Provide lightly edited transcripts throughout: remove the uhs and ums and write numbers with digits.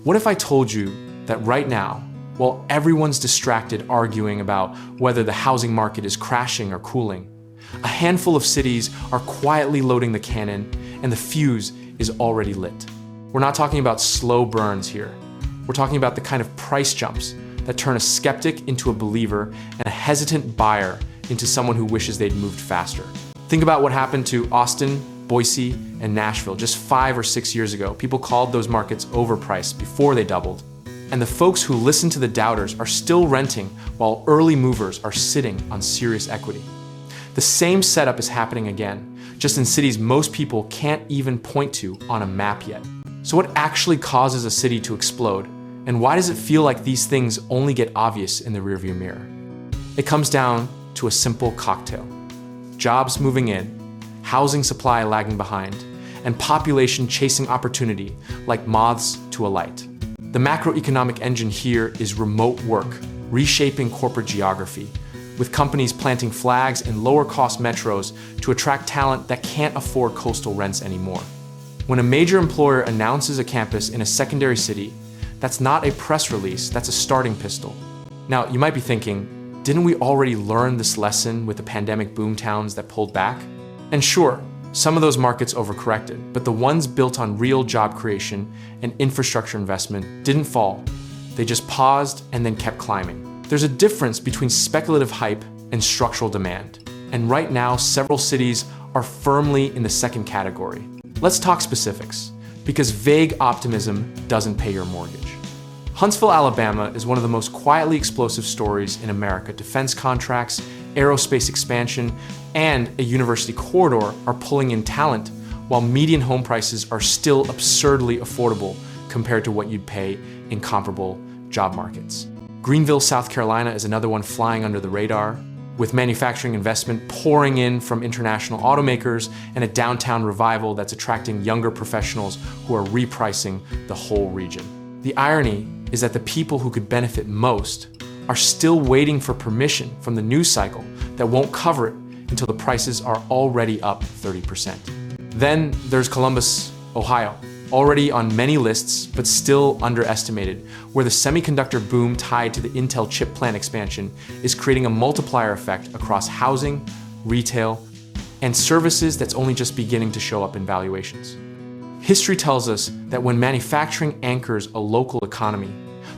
What if I told you that right now, while everyone's distracted arguing about whether the housing market is crashing or cooling, a handful of cities are quietly loading the cannon and the fuse is already lit? We're not talking about slow burns here. We're talking about the kind of price jumps that turn a skeptic into a believer and a hesitant buyer into someone who wishes they'd moved faster. Think about what happened to Austin, Boise, and Nashville just 5 or 6 years ago. People called those markets overpriced before they doubled. And the folks who listen to the doubters are still renting while early movers are sitting on serious equity. The same setup is happening again, just in cities most people can't even point to on a map yet. So what actually causes a city to explode? And why does it feel like these things only get obvious in the rearview mirror? It comes down to a simple cocktail: jobs moving in, housing supply lagging behind, and population chasing opportunity like moths to a light. The macroeconomic engine here is remote work, reshaping corporate geography, with companies planting flags in lower-cost metros to attract talent that can't afford coastal rents anymore. When a major employer announces a campus in a secondary city, that's not a press release, that's a starting pistol. Now, you might be thinking, didn't we already learn this lesson with the pandemic boom towns that pulled back? And sure, some of those markets overcorrected, but the ones built on real job creation and infrastructure investment didn't fall. They just paused and then kept climbing. There's a difference between speculative hype and structural demand. And right now, several cities are firmly in the second category. Let's talk specifics, because vague optimism doesn't pay your mortgage. Huntsville, Alabama is one of the most quietly explosive stories in America. Defense contracts, aerospace expansion, and a university corridor are pulling in talent, while median home prices are still absurdly affordable compared to what you'd pay in comparable job markets. Greenville, South Carolina is another one flying under the radar, with manufacturing investment pouring in from international automakers and a downtown revival that's attracting younger professionals who are repricing the whole region. The irony is that the people who could benefit most are still waiting for permission from the news cycle that won't cover it until the prices are already up 30%. Then there's Columbus, Ohio, already on many lists, but still underestimated, where the semiconductor boom tied to the Intel chip plant expansion is creating a multiplier effect across housing, retail, and services that's only just beginning to show up in valuations. History tells us that when manufacturing anchors a local economy,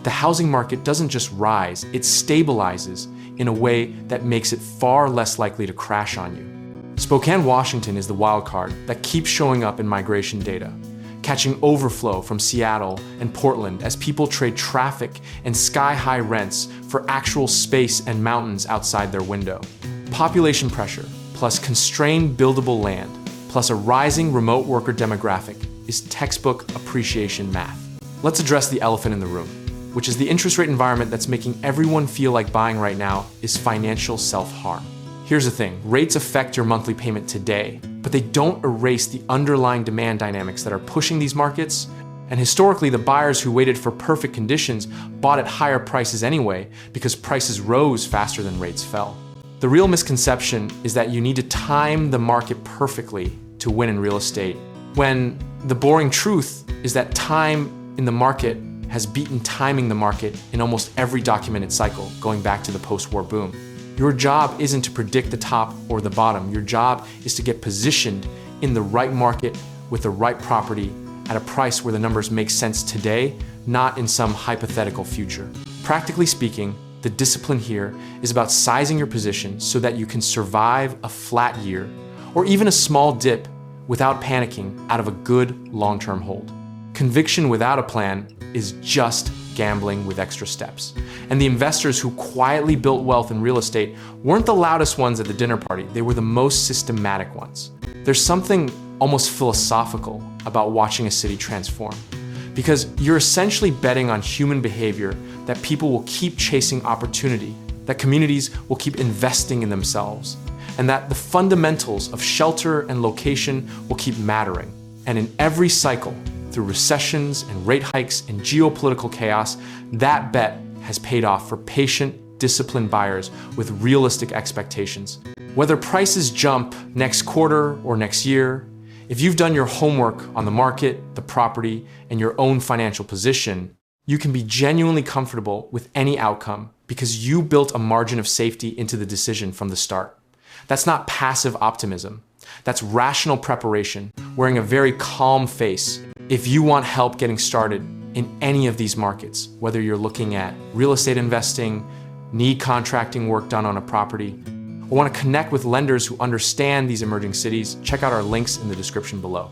the housing market doesn't just rise, it stabilizes in a way that makes it far less likely to crash on you. Spokane, Washington is the wild card that keeps showing up in migration data, catching overflow from Seattle and Portland as people trade traffic and sky-high rents for actual space and mountains outside their window. Population pressure, plus constrained buildable land, plus a rising remote worker demographic is textbook appreciation math. Let's address the elephant in the room, which is the interest rate environment that's making everyone feel like buying right now is financial self-harm. Here's the thing, rates affect your monthly payment today, but they don't erase the underlying demand dynamics that are pushing these markets. And historically, the buyers who waited for perfect conditions bought at higher prices anyway because prices rose faster than rates fell. The real misconception is that you need to time the market perfectly to win in real estate, when the boring truth is that time in the market has beaten timing the market in almost every documented cycle, going back to the post-war boom. Your job isn't to predict the top or the bottom. Your job is to get positioned in the right market with the right property at a price where the numbers make sense today, not in some hypothetical future. Practically speaking, the discipline here is about sizing your position so that you can survive a flat year or even a small dip without panicking out of a good long-term hold. Conviction without a plan is just gambling with extra steps. And the investors who quietly built wealth in real estate weren't the loudest ones at the dinner party, they were the most systematic ones. There's something almost philosophical about watching a city transform, because you're essentially betting on human behavior that people will keep chasing opportunity, that communities will keep investing in themselves, and that the fundamentals of shelter and location will keep mattering. And in every cycle, through recessions and rate hikes and geopolitical chaos, that bet has paid off for patient, disciplined buyers with realistic expectations. Whether prices jump next quarter or next year, if you've done your homework on the market, the property, and your own financial position, You can be genuinely comfortable with any outcome because you built a margin of safety into the decision from the start. That's not passive optimism. That's rational preparation, wearing a very calm face. If you want help getting started in any of these markets, whether you're looking at real estate investing, need contracting work done on a property, or want to connect with lenders who understand these emerging cities, check out our links in the description below.